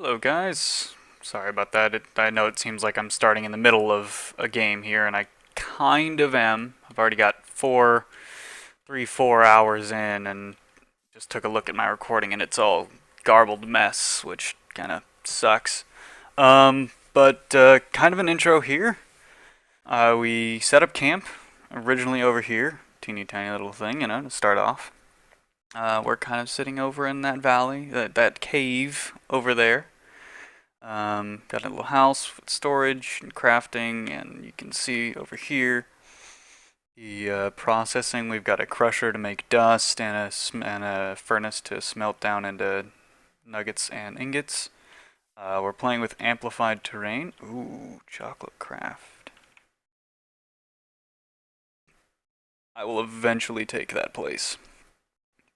Hello, guys. Sorry about that. I know it seems like I'm starting in the middle of a game here, and I kind of am. I've already got 4 hours in, and just took a look at my recording, and it's all garbled mess, which kind of sucks. But kind of an intro here. We set up camp originally over here, teeny tiny little thing, to start off. We're kind of sitting over in that valley, that cave over there. Got a little house with storage and crafting, and you can see over here the processing. We've got a crusher to make dust and a furnace to smelt down into nuggets and ingots. We're playing with amplified terrain. Ooh, chocolate craft. I will eventually take that place.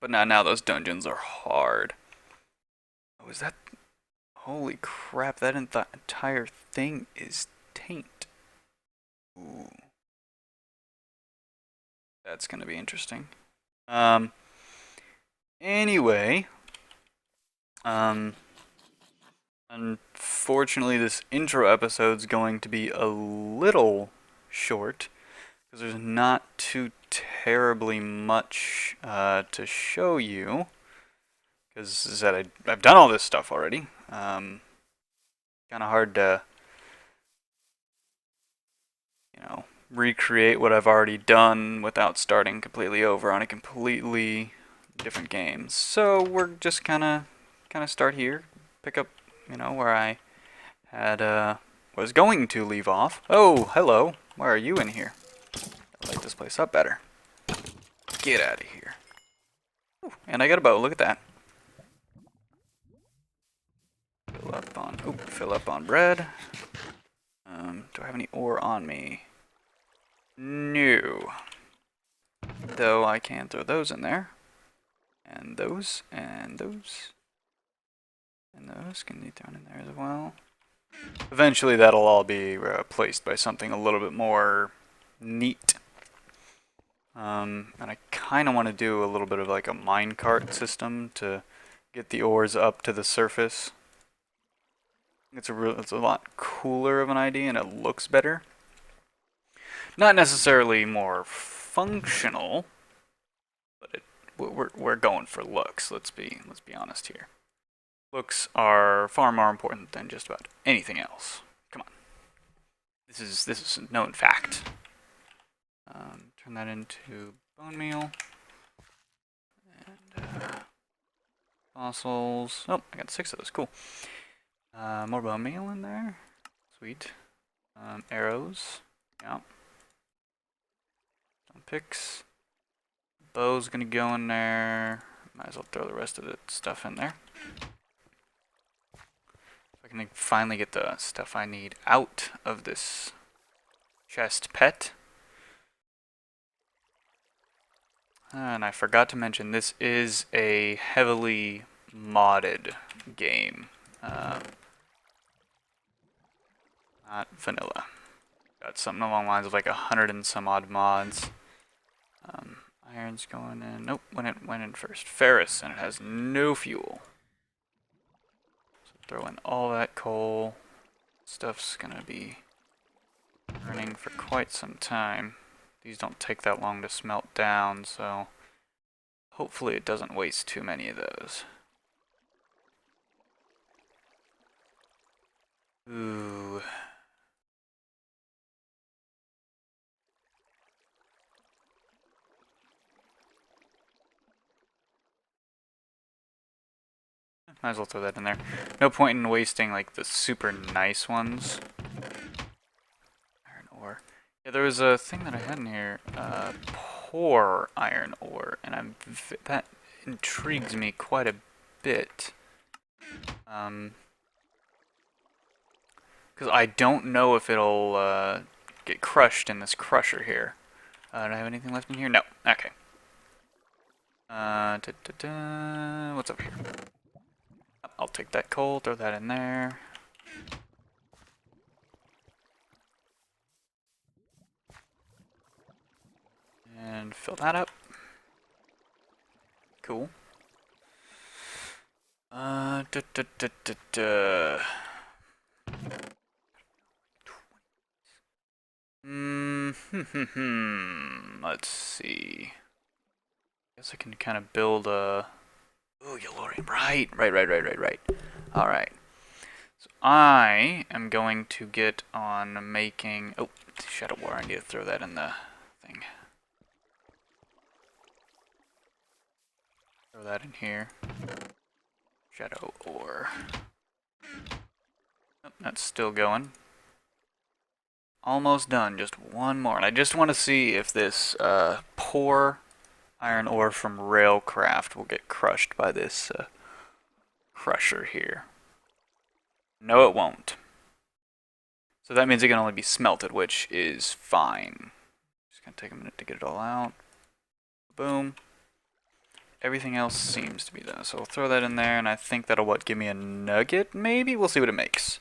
But now those dungeons are hard. Oh, is that... Holy crap, that entire thing is taint. Ooh. That's gonna be interesting. Um, anyway, um, unfortunately, this intro episode's going to be a little short because there's not too terribly much to show you. Because as I said, I've done all this stuff already. Kind of hard to, recreate what I've already done without starting completely over on a completely different game. So we're just kind of start here, pick up, where I had was going to leave off. Oh, hello. Why are you in here? I like this place up better. Get out of here. Ooh, and I got a bow. Look at that. Fill up on bread. Do I have any ore on me? No. Though I can throw those in there. And those, and those. And those can be thrown in there as well. Eventually that'll all be replaced by something a little bit more neat. And I kind of want to do a little bit of like a minecart system to get the ores up to the surface. It's a lot cooler of an idea and it looks better. Not necessarily more functional, but we're going for looks. Let's be honest here. Looks are far more important than just about anything else. Come on, this is a known fact. Turn that into bone meal and fossils. Oh, I got 6 of those. Cool. More bone meal in there. Sweet. Arrows. Yeah. Picks. Bow's gonna go in there. Might as well throw the rest of the stuff in there. If I can finally get the stuff I need out of this chest pet. And I forgot to mention, this is a heavily modded game. Not vanilla. Got something along the lines of like 100 and some odd mods. Iron's going in. Nope, went in first. Ferrous, and it has no fuel. So throw in all that coal. Stuff's gonna be burning for quite some time. These don't take that long to smelt down, so hopefully it doesn't waste too many of those. Ooh. Might as well throw that in there. No point in wasting like the super nice ones. Iron ore. Yeah, there was a thing that I had in here. Poor iron ore, and that intrigues me quite a bit. Because I don't know if it'll get crushed in this crusher here. Do I have anything left in here? No. Okay. What's up here? I'll take that coal, throw that in there. And fill that up. Cool. Let's see. Guess I can kind of build a. Ooh, Yellorian. Right. Alright. So I am going to get on making. Oh, Shadow War. I need to throw that in the thing. Throw that in here. Shadow Ore. Oh, that's still going. Almost done. Just one more. And I just want to see if this poor iron ore from Railcraft will get crushed by this crusher here. No, it won't. So that means it can only be smelted, which is fine. Just gonna take a minute to get it all out. Boom. Everything else seems to be done. So we'll throw that in there, and I think that'll give me a nugget, maybe? We'll see what it makes.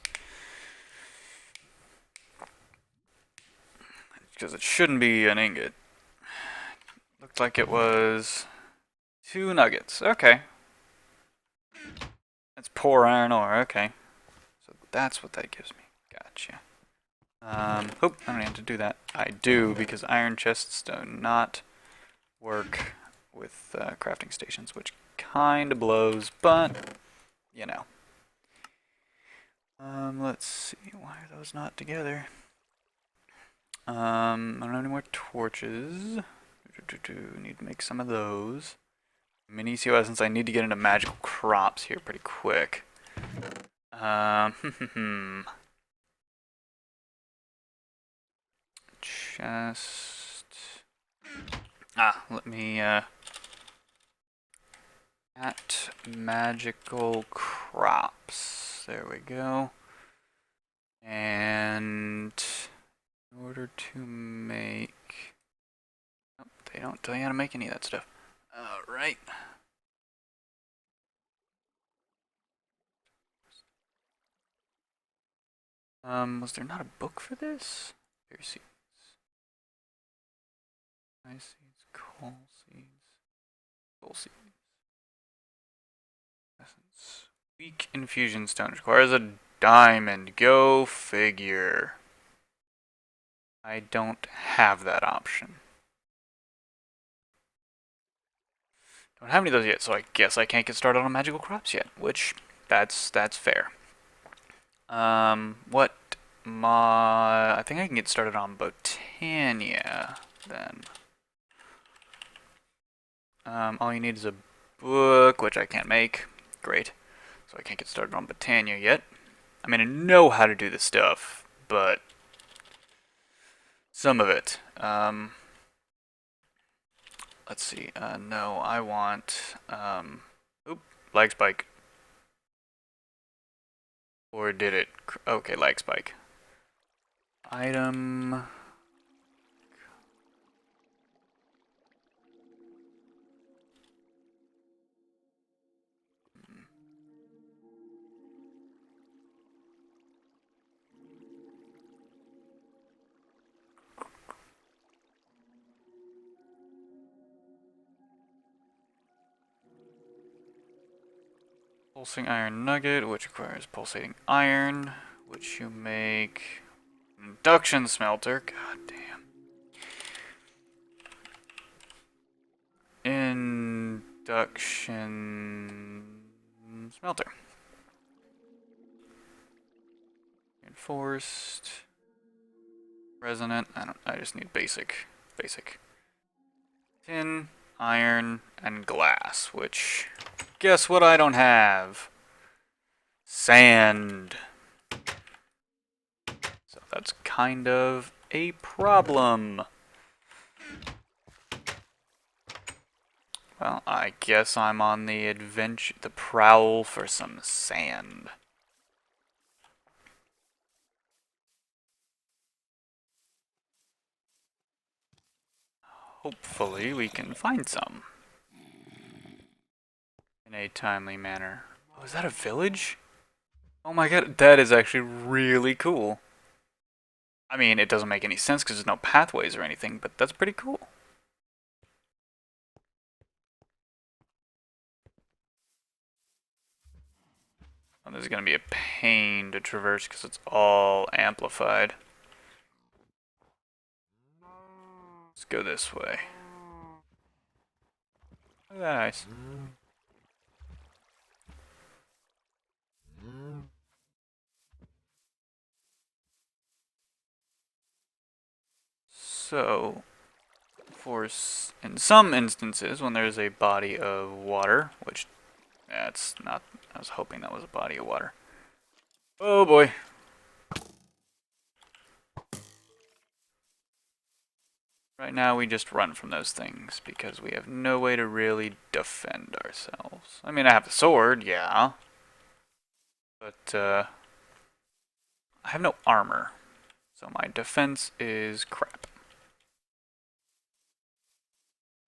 Because it shouldn't be an ingot. Looked like it was 2 nuggets. Okay. That's poor iron ore. Okay. So that's what that gives me. Gotcha. I don't have to do that. I do, because iron chests do not work with crafting stations, which kind of blows, but, you know. Let's see. Why are those not together? I don't have any more torches. Need to make some of those. Minicio Essence, I need to get into magical crops here pretty quick. Chest. Let me, at magical crops. There we go. And in order to make... Oh, they don't tell you how to make any of that stuff. Alright. Was there not a book for this? Here, seeds. Ice seeds, coal seeds. Coal seeds. Essence. Weak infusion stone requires a diamond. Go figure. I don't have that option. Don't have any of those yet, so I guess I can't get started on magical crops yet, which that's fair. I think I can get started on Botania then. All you need is a book, which I can't make. Great. So I can't get started on Botania yet. I mean, I know how to do this stuff, but some of it. Let's see. No, I want, lag spike. Or did it? Okay, lag spike. Item. Pulsing iron nugget, which requires pulsating iron, which you make induction smelter. God damn. Induction smelter. Reinforced. Resonant. I just need basic. Tin, iron, and glass, which guess what I don't have? Sand. So that's kind of a problem. Well, I guess I'm on the prowl for some sand. Hopefully we can find some in a timely manner. Oh, is that a village? Oh my god, that is actually really cool. I mean, it doesn't make any sense because there's no pathways or anything, but that's pretty cool. Oh, this is going to be a pain to traverse because it's all amplified. Let's go this way. Look at that ice. So, in some instances, when there's a body of water, which that's not, I was hoping that was a body of water. Oh boy. Right now we just run from those things because we have no way to really defend ourselves. I mean, I have the sword, yeah. But, I have no armor. So my defense is crap.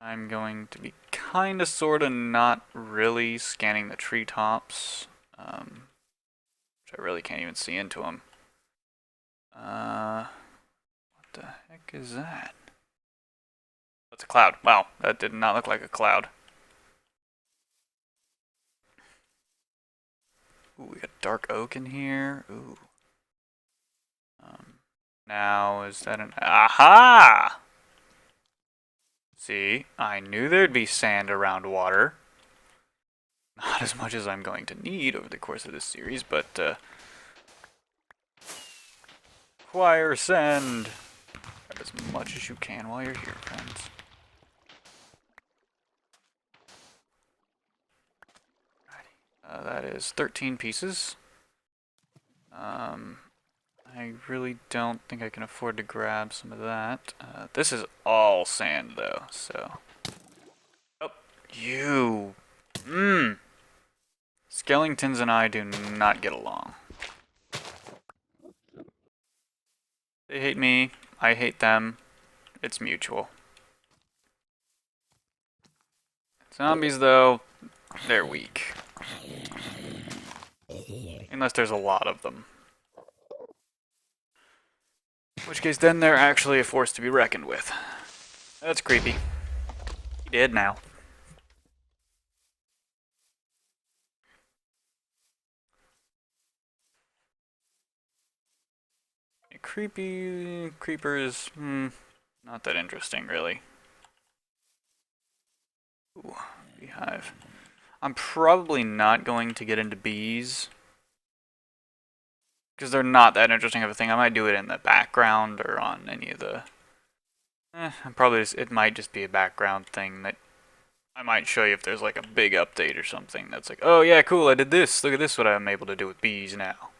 I'm going to be kinda sorta not really scanning the treetops. Which I really can't even see into them. What the heck is that? That's a cloud. Wow, that did not look like a cloud. Ooh, we got dark oak in here. Ooh. Now, is that an... Aha! See, I knew there'd be sand around water. Not as much as I'm going to need over the course of this series, but, acquire sand. Grab as much as you can while you're here, friends. That is 13 pieces. I really don't think I can afford to grab some of that. This is all sand, though, so... Oh, you! Skeletons and I do not get along. They hate me, I hate them. It's mutual. Zombies, though, they're weak. Unless there's a lot of them. In which case, then they're actually a force to be reckoned with. That's creepy. He did now. Creepy creepers, not that interesting, really. Ooh, beehive. I'm probably not going to get into bees. Because they're not that interesting of a thing. I might do it in the background or on any of the... probably it might just be a background thing that I might show you if there's like a big update or something that's like, oh yeah, cool, I did this. Look at this, what I'm able to do with bees now.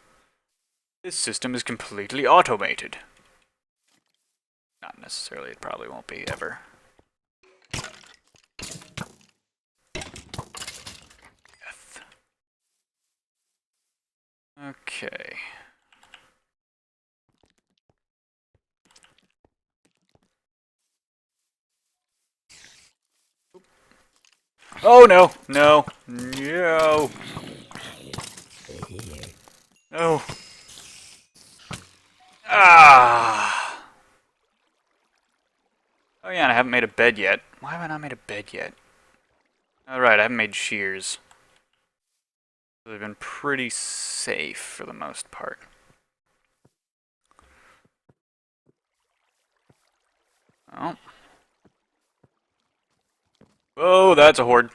This system is completely automated. Not necessarily, it probably won't be ever. Death. Okay. Oh no! No! No! No! Ah! Oh yeah, and I haven't made a bed yet. Why have I not made a bed yet? Alright, I haven't made shears. They've been pretty safe for the most part. Oh. Oh, that's a horde.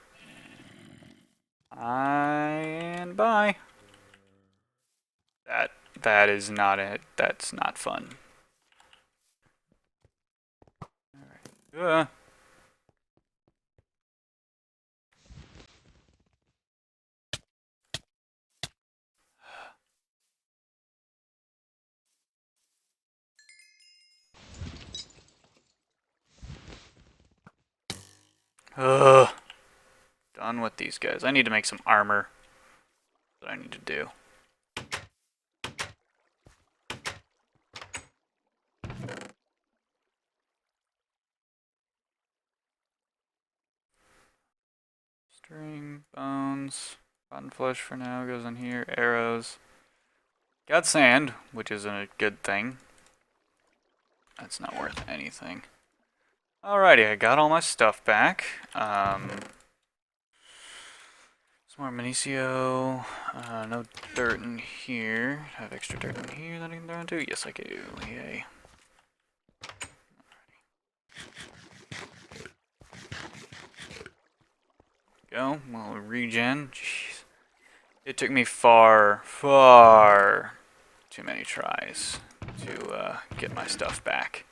And bye. That is not it. That's not fun. Alright. Ugh. Done with these guys. I need to make some armor. That's what I need to do. String, bones, rotten flesh for now goes in here. Arrows. Got sand, which is a good thing. That's not worth anything. Alrighty, I got all my stuff back. So Some more Minicio. No dirt in here. I have extra dirt in here that I can throw into? Yes, I do. Yay. Go. Well, regen. Jeez. It took me far too many tries to get my stuff back.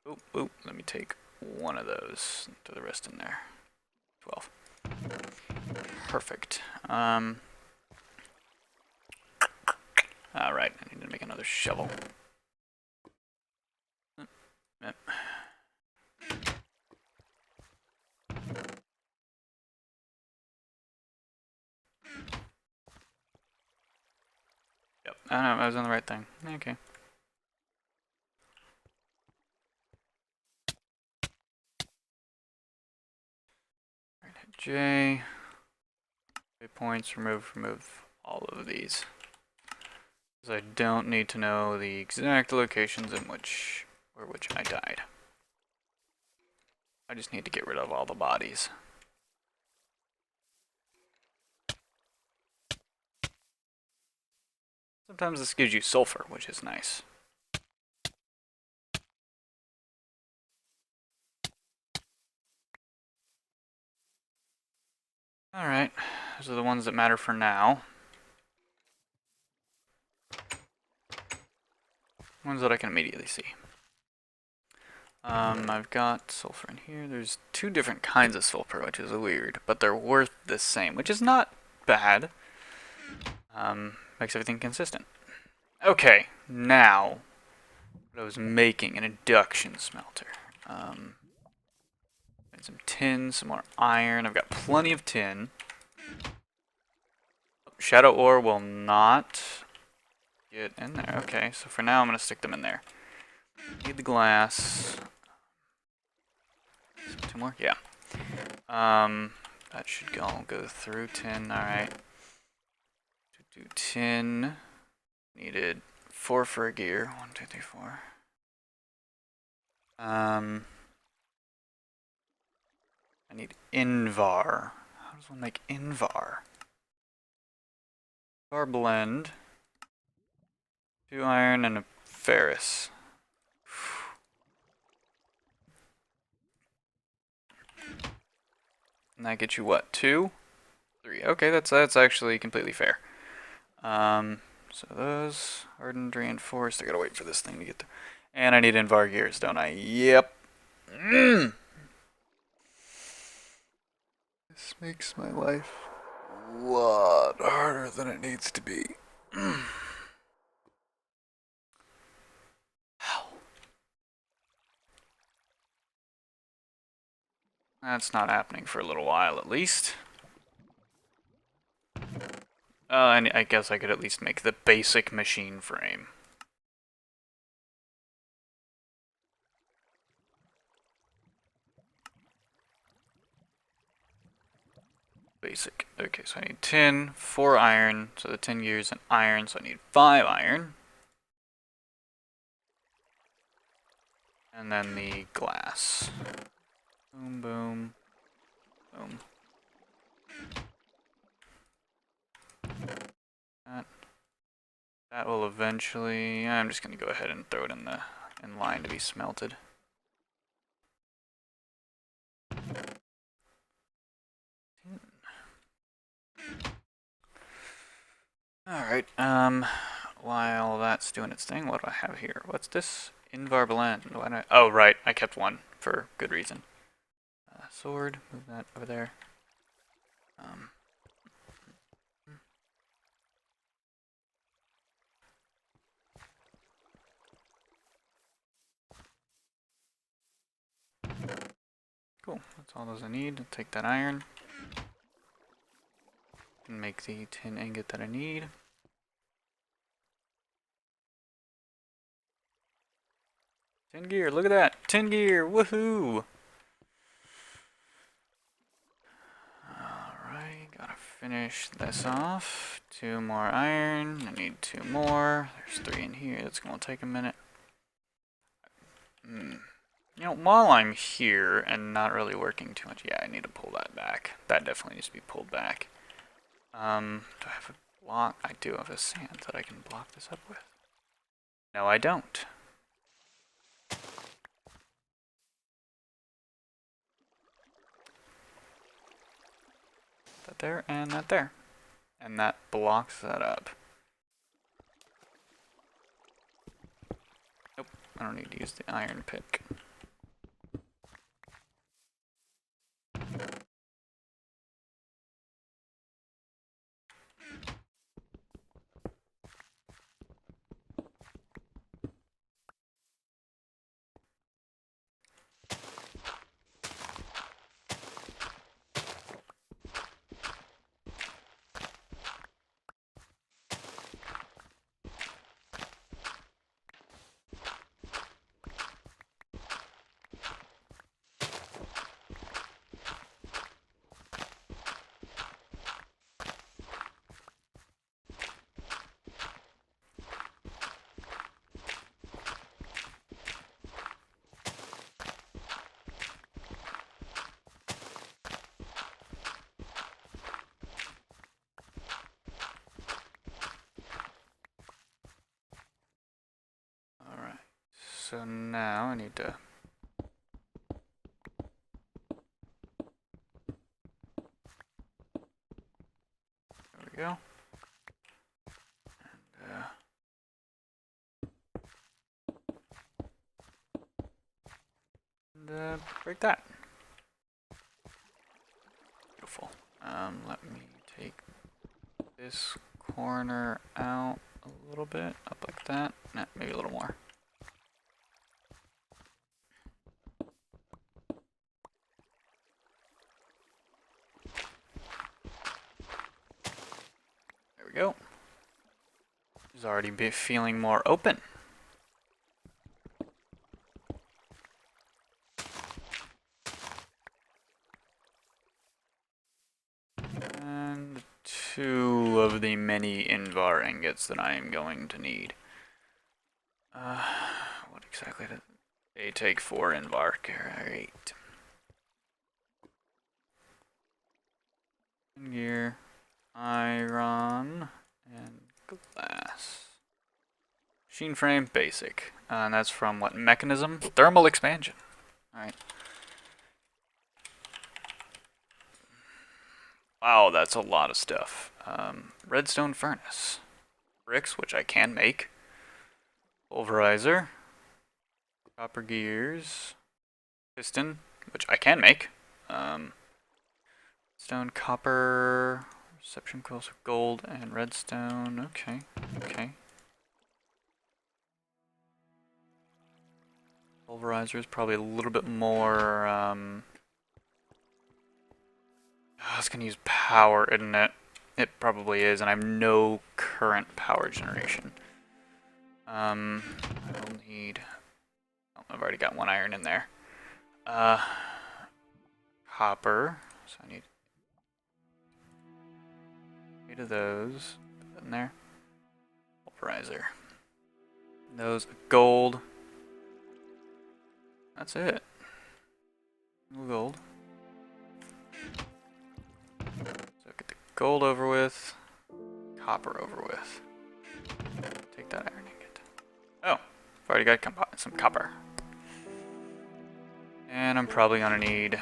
Oop, oop. Let me take one of those. Throw the rest in there. 12. Perfect. Alright, I need to make another shovel. Yep. Yep, I know, I was on the right thing. Okay. Alright, hit J. Points, remove all of these. Because I don't need to know the exact locations in which I died. I just need to get rid of all the bodies. Sometimes this gives you sulfur, which is nice. Alright, those are the ones that matter for now. Ones that I can immediately see. I've got sulfur in here. There's 2 different kinds of sulfur, which is weird, but they're worth the same, which is not bad. Makes everything consistent. Okay, now, what I was making, an induction smelter. And some tin, some more iron. I've got plenty of tin. Shadow ore will not get in there. Okay, so for now I'm going to stick them in there. Need the glass. 2 more? Yeah. That should all go through tin. Alright. Do tin. Needed 4 for a gear. 1, 2, 3, 4. I need Invar. How does one make Invar? Invar blend. 2 iron and a ferrous. And that gets you what? 2? 3. Okay, that's actually completely fair. So those hardened, reinforced. I gotta wait for this thing to get there. And I need Invar gears, don't I? Yep. This makes my life a lot harder than it needs to be. That's not happening for a little while, at least. And I guess I could at least make the basic machine frame. Basic. Okay, so I need tin, 4 iron, so the 10 gears and iron, so I need 5 iron. And then the glass. Boom, boom, boom. That will eventually. I'm just gonna go ahead and throw it in line to be smelted. Alright, while that's doing its thing, what do I have here? What's this? Invar blend. Why not? Oh, right, I kept one for good reason. Sword, move that over there. Cool, that's all those I need. I'll take that iron. And make the tin ingot that I need. Tin gear, look at that! Tin gear, woohoo! Alright, gotta finish this off. 2 more iron, I need 2 more. There's 3 in here, that's gonna take a minute. You know, while I'm here and not really working too much, yeah, I need to pull that back. That definitely needs to be pulled back. Do I have a block? I do have a sand that I can block this up with. No, I don't. That there and that there. And that blocks that up. Nope, I don't need to use the iron pick. Alright, so now I need to... There we go. And break that. Beautiful. Let me take this corner out a little bit, up like that. Nah, maybe a little more. There we go. It's already feeling more open. And 2 of the many Invar ingots that I am going to need. What exactly did they take 4 Invar? Great. Gear, iron, and glass. Machine frame, basic. And that's from what? Mechanism? Thermal expansion. Alright. Wow, that's a lot of stuff. Redstone furnace. Bricks, which I can make. Pulverizer. Copper gears. Piston, which I can make. Stone, copper, reception coils of gold, and redstone. Okay, okay. Pulverizer is probably a little bit more, I was gonna use power, isn't it? It probably is, and I have no current power generation. I will need... Oh, I've already got 1 iron in there. Copper, so I need 8 of those. Put that in there. Pulverizer. Those gold. That's it. Gold. So get the gold over with. Copper over with. Take that iron ingot. Oh, I've already got some copper. And I'm probably gonna need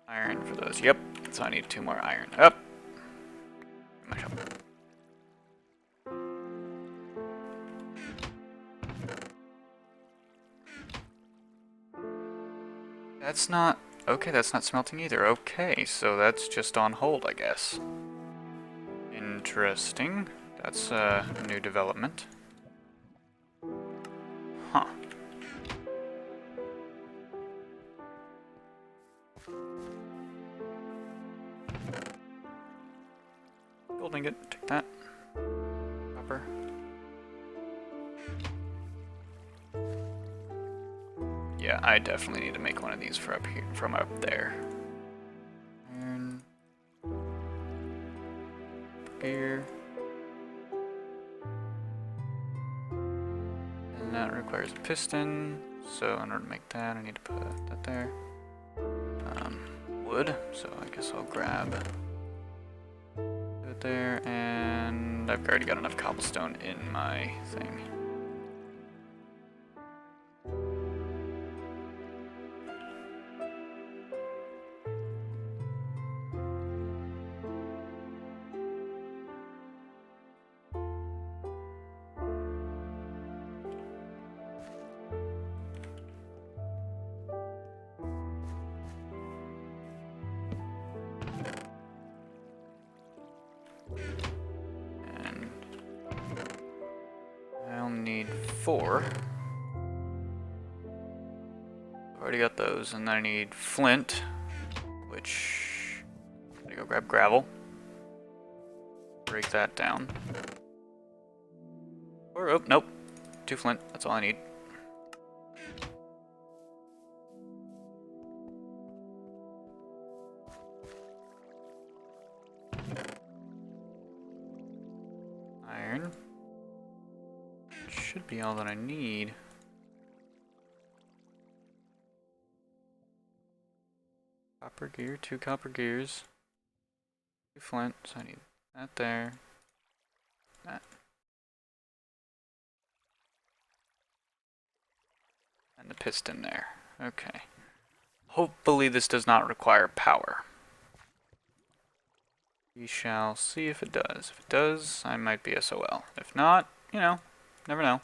iron for those. Yep. So I need 2 more iron. Up. That's not... Okay, that's not smelting either. Okay, so that's just on hold, I guess. Interesting. That's a new development. Huh. Gold ingot, take that. Copper. Yeah, I definitely need to make one of these for up here, from up there. Iron. Gear. And that requires a piston. So in order to make that, I need to put that there. Wood. So I guess I'll grab there, and I've already got enough cobblestone in my thing. And I'll need 4. Already got those, and then I need flint, which I'm gonna go grab gravel, break that down. Or oh nope, 2 flint. That's all I need. Iron should be all that I need. Copper gear, 2 copper gears, 2 flint, so I need that there, that, and the piston there. Okay. Hopefully this does not require power. We shall see if it does. If it does, I might be SOL. If not, you know, never know.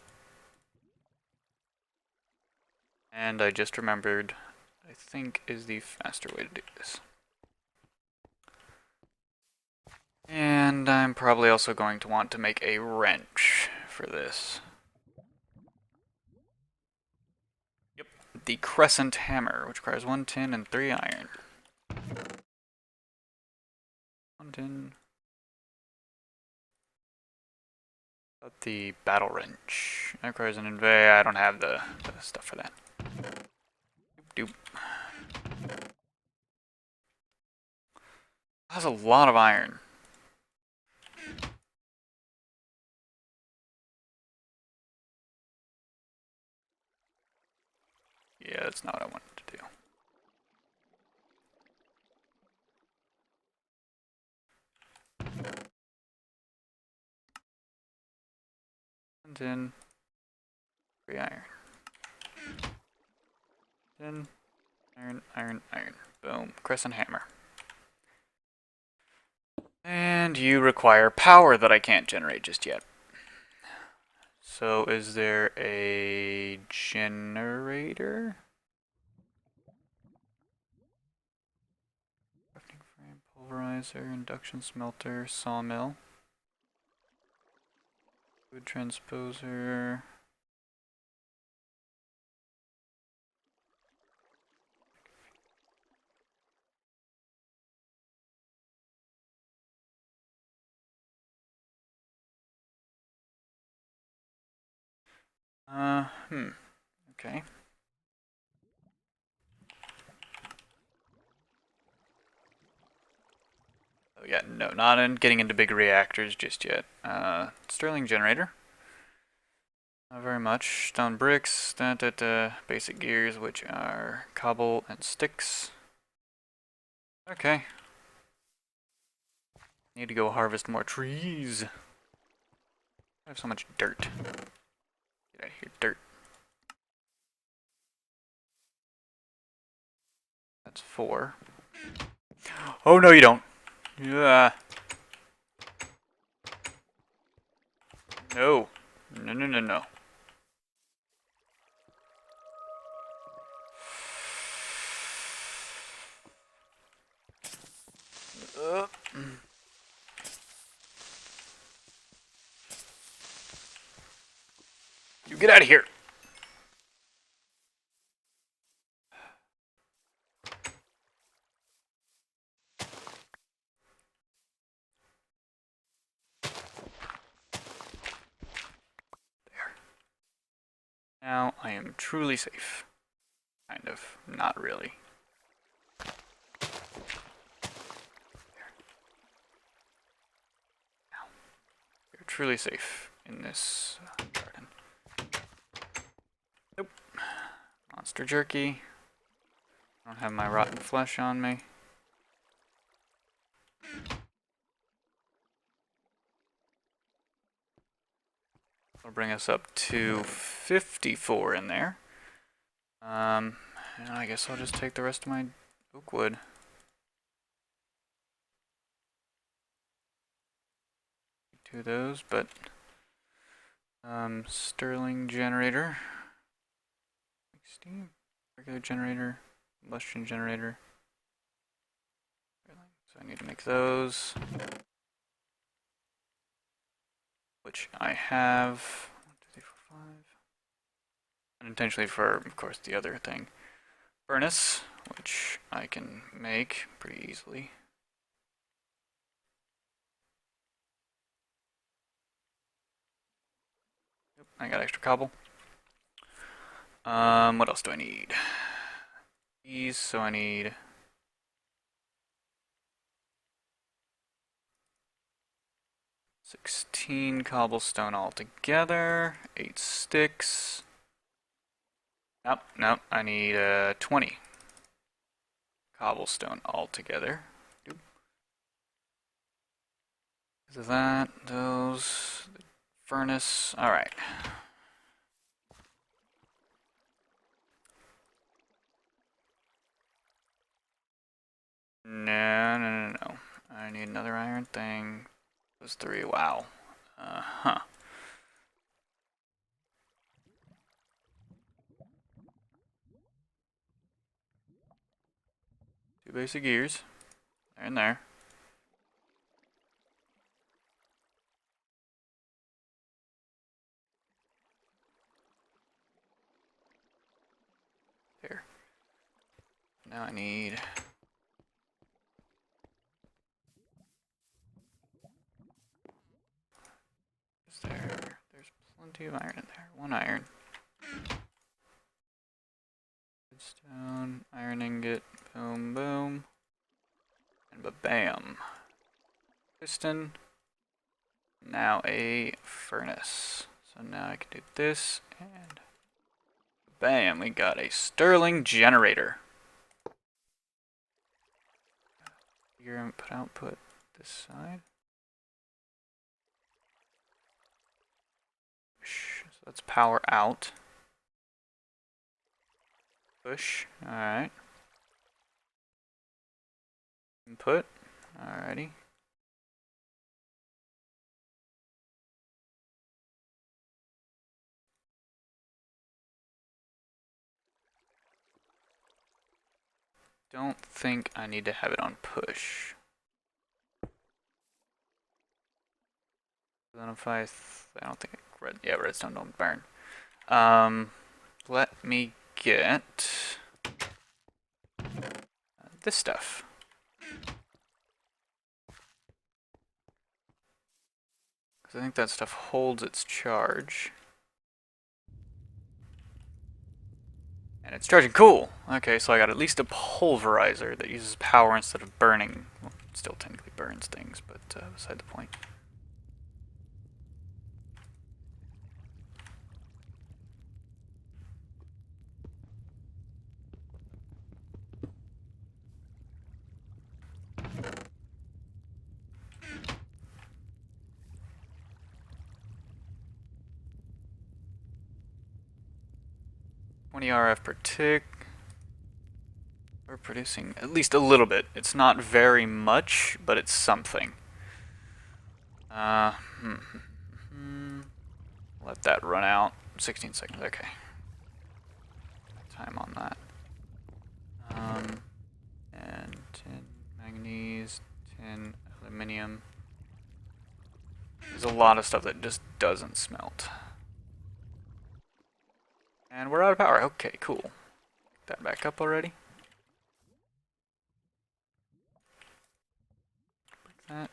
And I just remembered, I think is the faster way to do this. And I'm probably also going to want to make a wrench for this. Yep, the crescent hammer, which requires 1 tin and 3 iron. 1 tin. About the battle wrench. That requires an inventory. I don't have the stuff for that. Doop. That's a lot of iron. Yeah, that's not what I wanted to do. And in 3 iron. Tin, iron, iron, iron. Boom. Crescent hammer. And you require power that I can't generate just yet. So is there a generator? Crafting frame, pulverizer, induction smelter, sawmill. Food transposer. Okay. Oh yeah, no, not in getting into big reactors just yet. Stirling generator. Not very much. Stone bricks, basic gears, which are cobble and sticks. Okay. Need to go harvest more trees. I have so much dirt. Get out of here, dirt. That's 4. Oh no, you don't. Yeah. No. No, no, no, no. You get out of here. There. Now I am truly safe. Kind of. Not really. There. Now. You're truly safe in this garden. Nope. Monster jerky. I don't have my rotten flesh on me. That'll bring us up to 54 in there. And I guess I'll just take the rest of my oak wood. Two of those, but Stirling generator, steam, regular generator, combustion generator. So I need to make those, which I have. 1, 2, 3, 4, 5. Unintentionally for, of course, the other thing. Furnace, which I can make pretty easily. Yep, I got extra cobble. What else do I need? These, so I need 16 cobblestone altogether, 8 sticks. Nope, I need 20 cobblestone altogether. Is that, those, the furnace, alright. No. I need another iron thing. Those 3, wow. Uh-huh. 2 basic gears. They're in there. There. Now I need... Is there... There's plenty of iron in there. 1 iron. Stone, iron ingot, boom, boom. And ba-bam. Piston. Now a furnace. So now I can do this, and bam, we got a Stirling generator. Your input output this side. So that's power out. Push, alright. Input, alrighty. Don't think I need to have it on push. Then if I don't think redstone don't burn. Let me get this stuff. Because I think that stuff holds its charge. And it's charging. Cool! Okay, so I got at least a pulverizer that uses power instead of burning. Well, it still technically burns things, but beside the point. RF per tick. We're producing at least a little bit. It's not very much, but it's something. Let that run out. 16 seconds, okay. Time on that. And tin, manganese, tin, aluminum. There's a lot of stuff that just doesn't smelt. And we're out of power. Okay, cool. Get that back up already. Like that.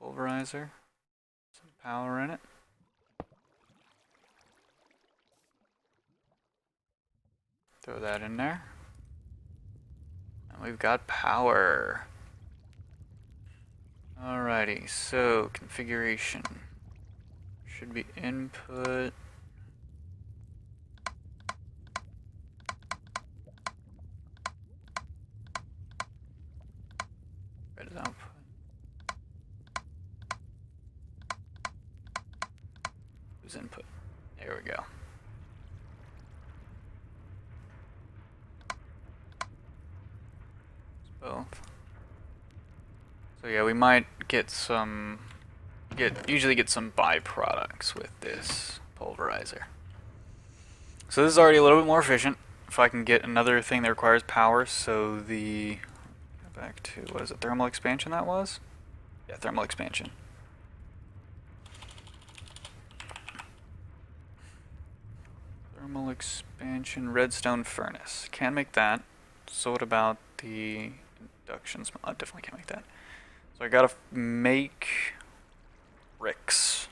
Pulverizer. Some power in it. Throw that in there. And we've got power. Alrighty, so configuration. Should be input. Red is output. Use input. There we go. Both. So yeah, we might get some. Usually get some byproducts with this pulverizer. So this is already a little bit more efficient. If I can get another thing that requires power, so the back to what is it? Thermal expansion that was? Yeah, thermal expansion. Thermal expansion redstone furnace. Can't make that. So what about the inductions? I definitely can't make that. So I gotta make bricks.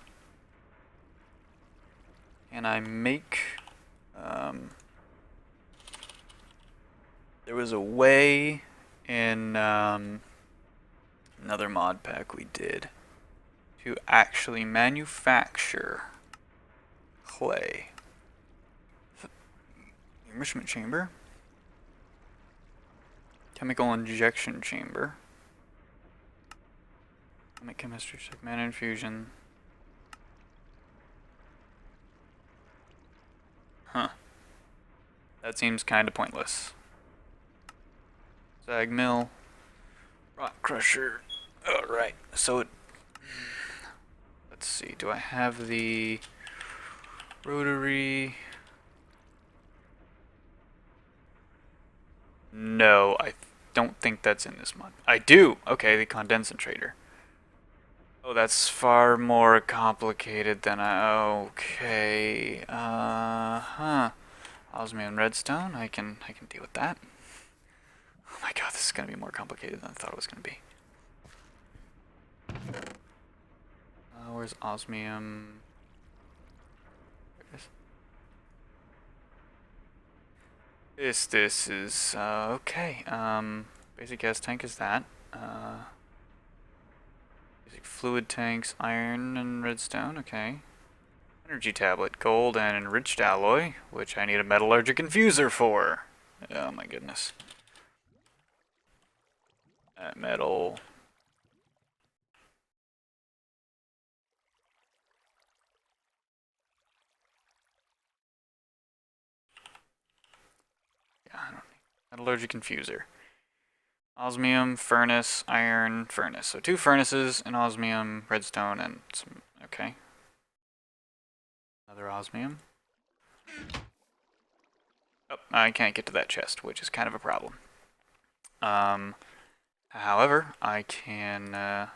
Can I make there was a way in another mod pack we did to actually manufacture clay. Enrichment chamber. Chemical injection chamber. Chemic chemistry, mana infusion. Huh. That seems kind of pointless. Zag mill. Rock crusher. Alright, so it... Let's see, do I have the rotary? No, I don't think that's in this mod. I do! Okay, the condensator. Oh, that's far more complicated than I... Okay, huh. Osmium redstone, I can deal with that. Oh my god, this is gonna be more complicated than I thought it was gonna be. Where's osmium? There it is. This is, okay. Basic gas tank is that. Basic fluid tanks, iron and redstone, okay. Energy tablet, gold and enriched alloy, which I need a metallurgic infuser for. Oh my goodness. Metal. Yeah, I don't need metallurgic infuser. Osmium, furnace, iron, furnace. So 2 furnaces, an osmium, redstone, and some... Okay. Another osmium. Oh, I can't get to that chest, which is kind of a problem. However, I can...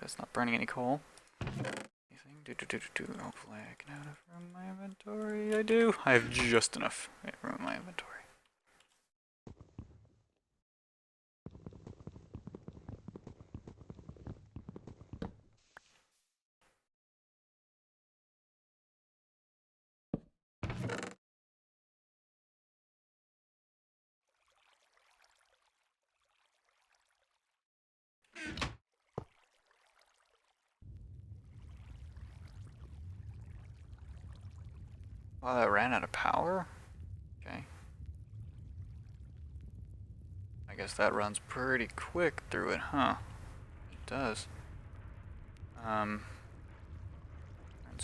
That's not burning any coal. Hopefully I can have enough room in my inventory. I do. I have just enough room in my inventory. Well, that ran out of power? Okay. I guess that runs pretty quick through it, huh? It does. That's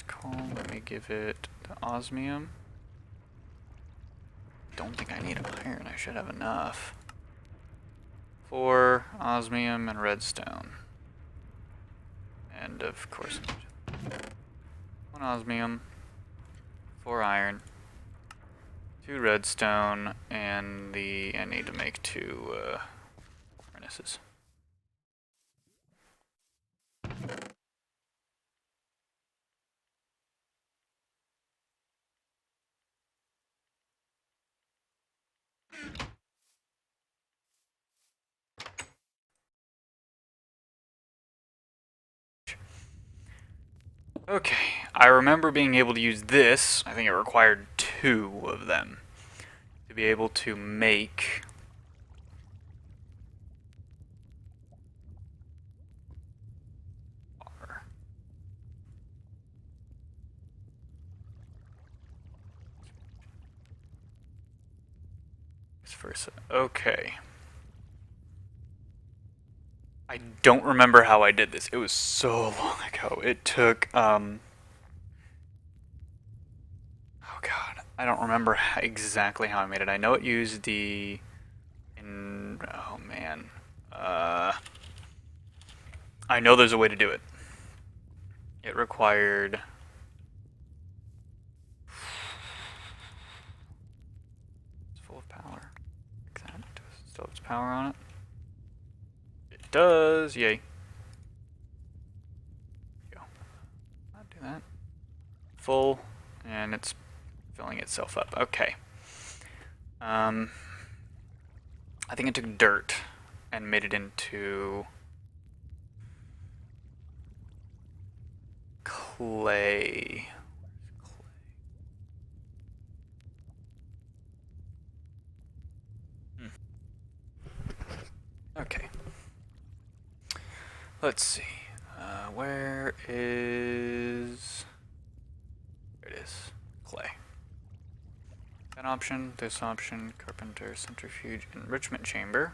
cool. Let me give it the osmium. Don't think I need iron. I should have enough. 4 osmium and redstone. And of course, 1 osmium, 4 iron, 2 redstone, and I need to make 2 furnaces. Okay, I remember being able to use this. I think it required 2 of them to be able to make water. Vice versa. Okay. I don't remember how I did this. It was so long ago. It took, oh god. I don't remember exactly how I made it. I know it used oh man. I know there's a way to do it. It required... It's full of power. Like that. Still has power on it. It does. Yay. Go. I'll do that. Full, and it's filling itself up. Okay. I think it took dirt and made it into clay. Okay. Let's see. Where is... There it is. Clay. That option, this option, carpenter, centrifuge, enrichment chamber.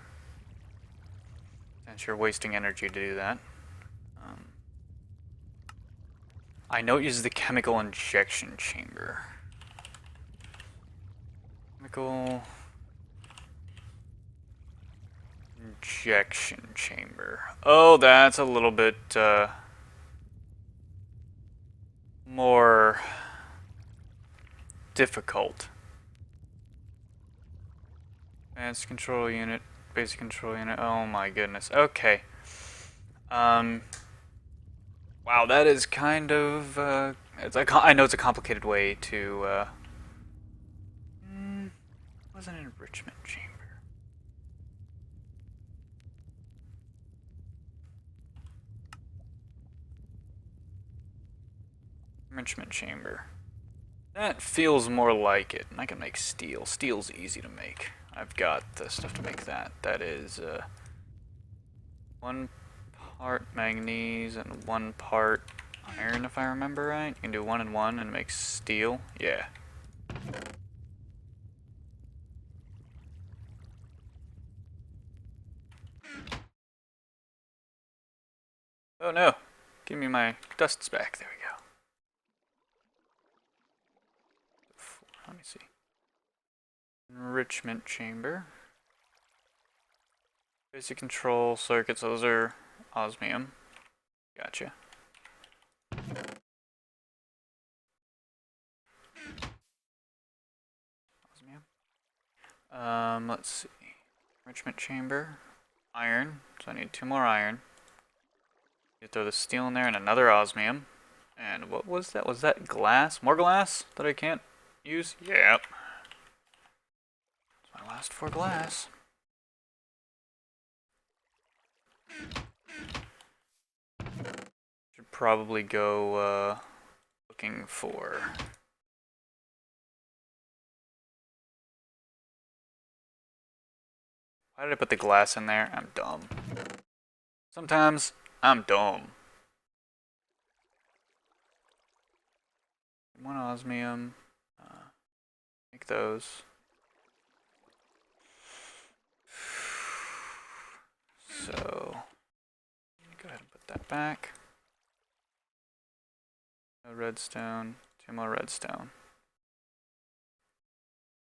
Since you're wasting energy to do that. I know it uses the chemical injection chamber. Chemical injection chamber. Oh, that's a little bit more difficult. Advanced control unit, basic control unit. Oh my goodness. Okay. Wow, that is kind of I know it's a complicated way to was an enrichment chamber. Enrichment chamber. That feels more like it. And I can make steel. Steel's easy to make. I've got the stuff to make that. That is 1 part manganese and 1 part iron, if I remember right. You can do 1 and 1 and make steel. Yeah. Oh no. Give me my dusts back. There we go. Let me see. Enrichment chamber. Basic control circuits. Those are osmium. Gotcha. Osmium. Let's see. Enrichment chamber. Iron. So I need 2 more iron. You throw the steel in there and another osmium. And what was that? Was that glass? More glass that I can't use? Yep. That's my last 4 glass. Should probably go looking for... Why did I put the glass in there? I'm dumb. Sometimes I'm dumb. 1 osmium. Make those. So, go ahead and put that back. No redstone. 2 more redstone.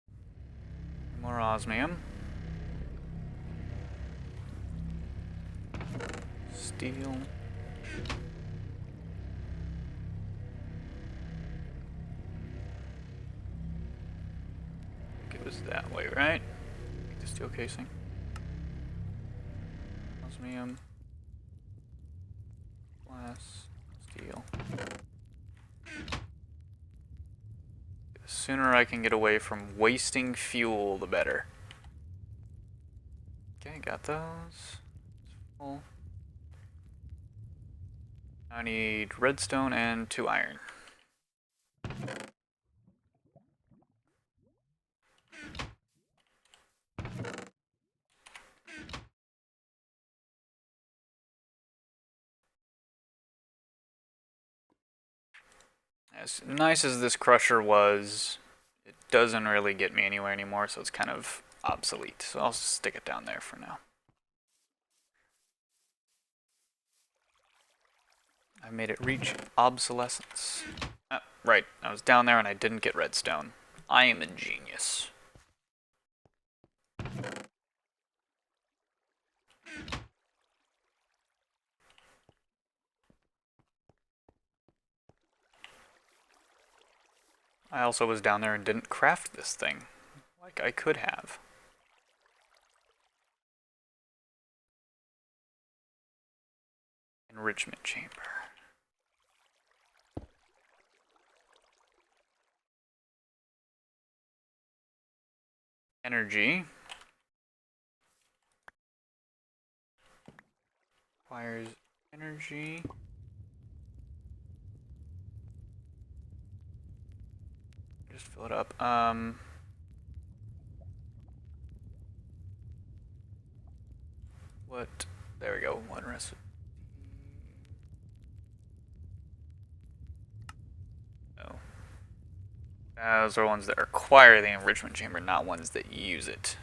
2 more osmium. Steel. I think it was that way, right? Get the steel casing. Osmium. Glass. Steel. The sooner I can get away from wasting fuel, the better. Okay, got those. Full. I need redstone and 2 iron. As nice as this crusher was, it doesn't really get me anywhere anymore, so it's kind of obsolete, so I'll stick it down there for now. I made it reach obsolescence. Ah, right, I was down there and I didn't get redstone. I am a genius. I also was down there and didn't craft this thing, like I could have. Enrichment chamber. Energy. Requires energy. Just fill it up. What? There we go. One recipe. No. Those are ones that require the enrichment chamber, not ones that use it.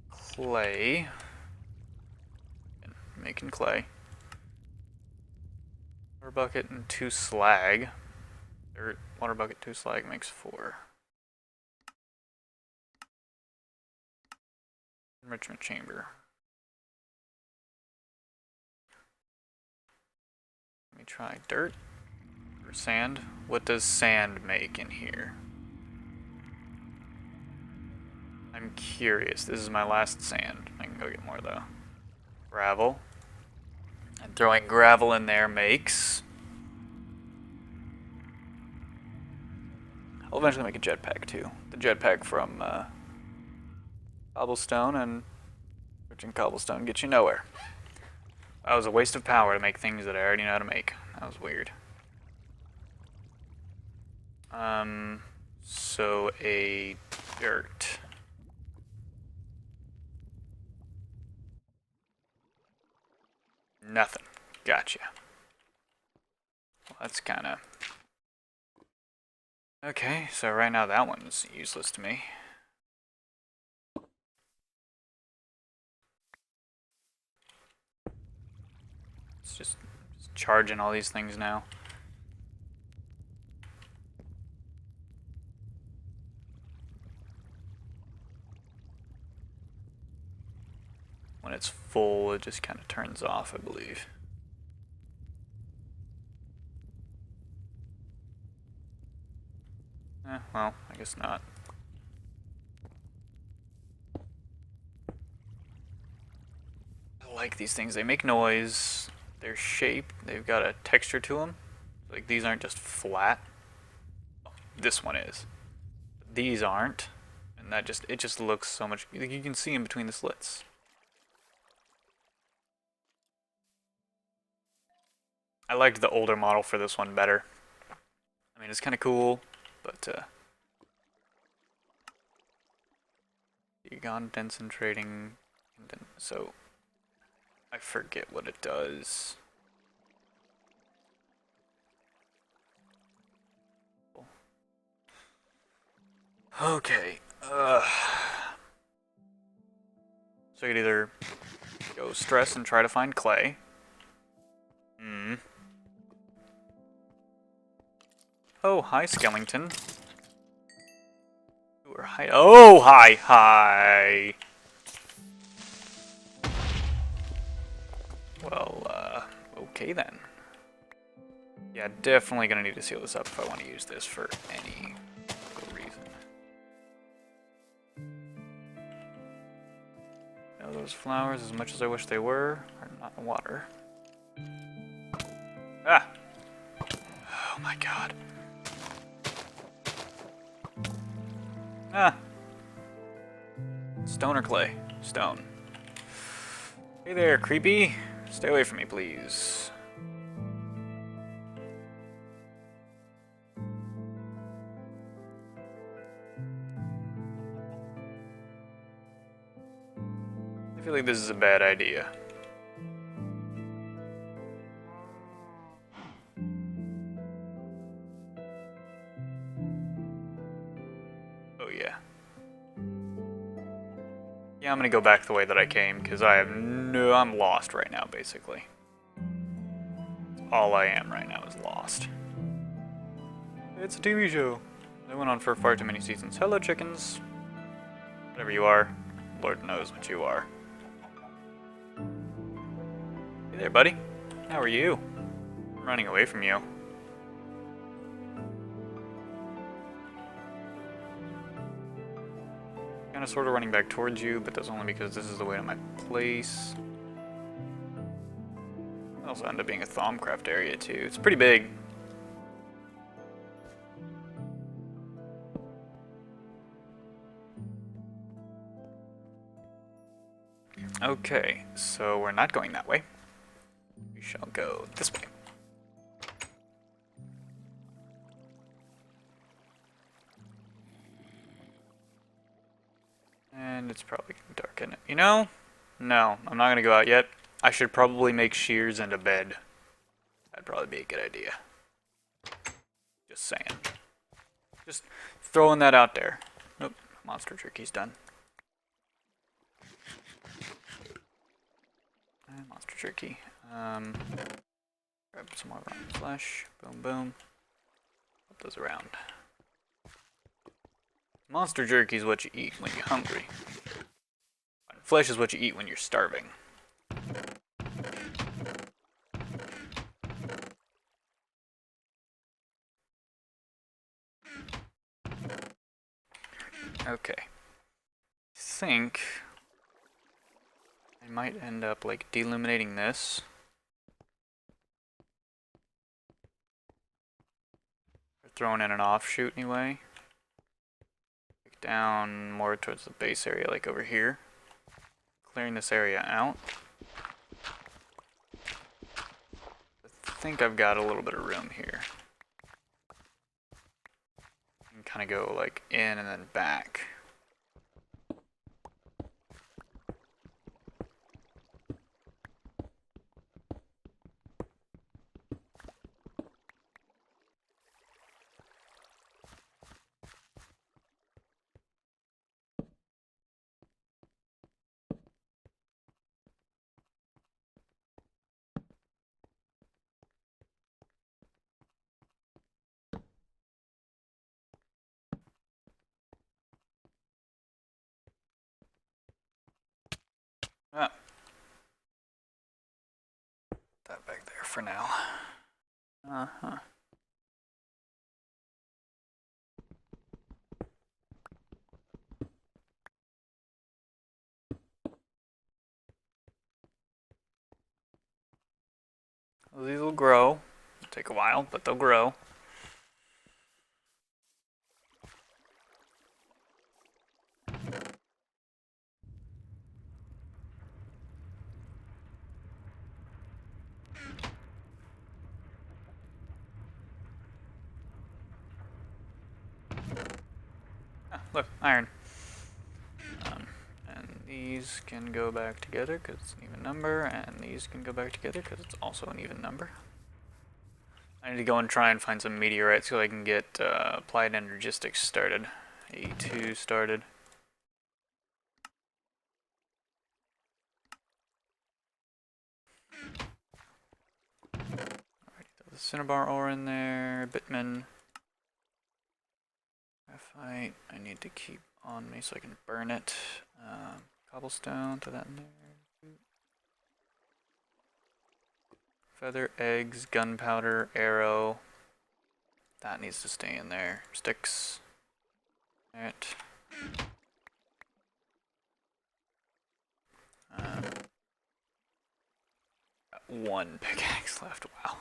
Clay. Making clay. Water bucket and 2 slag. Dirt, water bucket, 2 slag makes 4. Enrichment chamber. Let me try dirt or sand. What does sand make in here? I'm curious. This is my last sand. I can go get more though. Gravel. And throwing gravel in there makes... I'll eventually make a jetpack too. The jetpack from cobblestone, and switching cobblestone gets you nowhere. That was a waste of power to make things that I already know how to make. That was weird. So a dirt. Nothing. Gotcha. Well, that's kind of... Okay, so right now that one's useless to me. It's just charging all these things now. When it's full, it just kind of turns off, I believe. Well, I guess not. I like these things. They make noise. They're shaped. They've got a texture to them. Like, these aren't just flat. This one is. These aren't. And it just looks so much... You can see in between the slits. I liked the older model for this one better. I mean, it's kind of cool, but Egon Denson trading, so I forget what it does. Okay, so I could either go stress and try to find clay. Oh, hi, Skellington. Hi. Oh, hi. Well, okay then. Yeah, definitely gonna need to seal this up if I want to use this for any reason. Now those flowers, as much as I wish they were, are not in water. Ah! Oh my god. Ah! Stone or clay? Stone. Hey there, creepy. Stay away from me, please. I feel like this is a bad idea. yeah. Yeah, I'm gonna go back the way that I came, because I'm lost right now, basically. All I am right now is lost. It's a TV show. It went on for far too many seasons. Hello, chickens. Whatever you are, Lord knows what you are. Hey there, buddy. How are you? I'm running away from you. Kinda sorta running back towards you, but that's only because this is the way to my place. It also ended up being a Thaumcraft area too. It's pretty big. Okay, so we're not going that way. We shall go this way. And it's probably gonna darken it. You know? No, I'm not gonna go out yet. I should probably make shears and a bed. That'd probably be a good idea. Just saying. Just throwing that out there. Nope, monster jerky's done. Monster jerky. Grab some more rotten flesh. Boom, boom. Put those around. Monster jerky is what you eat when you're hungry. Flesh is what you eat when you're starving. Okay. I think I might end up like deluminating this. Or throwing in an offshoot anyway. Down more towards the base area, like over here. Clearing this area out. I think I've got a little bit of room here. And kind of go like in and then back. Ah. That back there for now. Uh-huh. Well, these will grow. It'll take a while, but they'll grow. Ah, look, iron. And these can go back together because it's an even number, and these can go back together because it's also an even number. I need to go and try and find some meteorites so I can get applied energistics started. A2 started. Alright, throw the cinnabar ore in there, bitumen. Graphite, I need to keep on me so I can burn it. Cobblestone, throw that in there. Feather, eggs, gunpowder, arrow. That needs to stay in there. Sticks. Alright. Got one pickaxe left. Wow.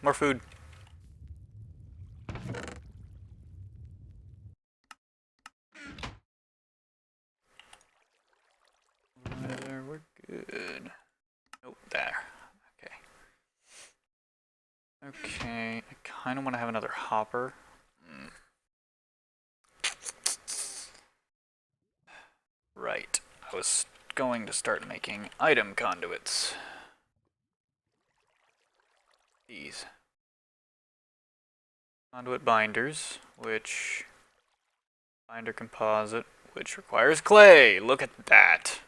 More food. There, we're good. Nope, there. Okay. Okay, I kind of want to have another hopper. Right. I was going to start making item conduits. these. Conduit binders, which binder composite, which requires clay. Look at that.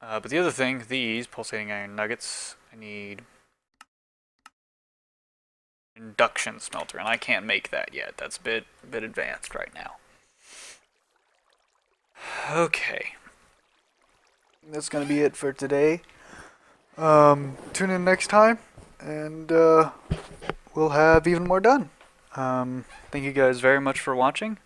But the other thing, these pulsating iron nuggets, I need induction smelter, and I can't make that yet. That's a bit advanced right now. Okay. That's gonna be it for today. Tune in next time, and we'll have even more done. Thank you guys very much for watching.